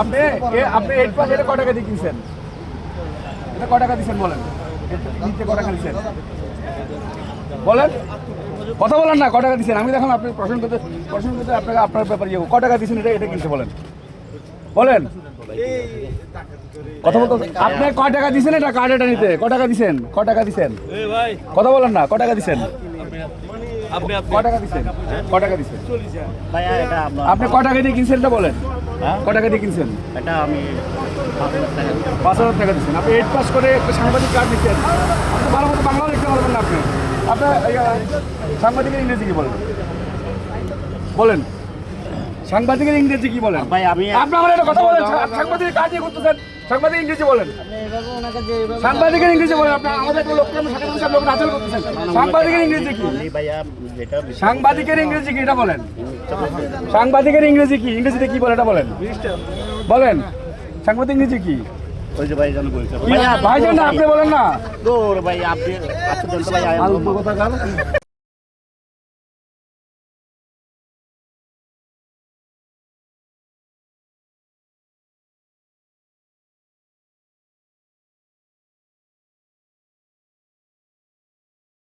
আপনি 8 পাস এটা কত টাকা দিয়ে কিনছেন? এটা কত টাকা দিচ্ছেন বলেন? নিতে কত টাকা দিচ্ছেন বলেন? কথা বলেন না, কত টাকা দিচ্ছেন? আমি দেখুন আপনি প্রশ্ন করতে আপনাকে আপনার ব্যাপারে কত টাকা দিচ্ছেন এটা কিনতে বলেন বলেন কথা বলতে আপনি কয় টাকা দিচ্ছেন এটা কার্ড এটা নিতে? কয় টাকা দিচ্ছেন? কয় টাকা দিচ্ছেন? কথা বলেন না, কয় টাকা দিচ্ছেন? কয় টাকা দিচ্ছেন? কয় টাকা দিচ্ছেন? আপনি কয় টাকা দিয়ে কিনছেন এটা বলেন? কয় টাকা দিয়ে কিনছেন? এটা আমি 5,000 টাকা দিচ্ছেন। আপনি 8 পাস করে একটা সাংবাদিক কার্ড দিচ্ছেন, আপনি ভালো মতো বাংলা লিখতে পারবেন না। আপনার সাংবাদিকের ইংরেজি কি বলেন বলেন? সাংবাদিকের ইংরেজি কি বলেন? ভাই আমি আপনি আমার একটা কথা বলেন, সাংবাদিকের কাজ দিয়ে করতেছেন, সাংবাদিক ইংরেজি বলেন। সাংবাদিকের ইংরেজি বলেন। আপনি আমাদের একটা লোককে সাথে লোক নাচল করতেছেন, সাংবাদিকের ইংরেজি কি? ভাইয়া যেটা সাংবাদিকের ইংরেজি কি এটা বলেন? সাংবাদিকের ইংরেজি কি? ইংরেজিতে কি বলে এটা বলেন? বলেন সাংবাদিক ইংরেজি কি? ওই যে ভাই জানো বলছে ভাইজান না, আপনি বলেন না। দূর ভাই আপনি আপনি ভাই কথা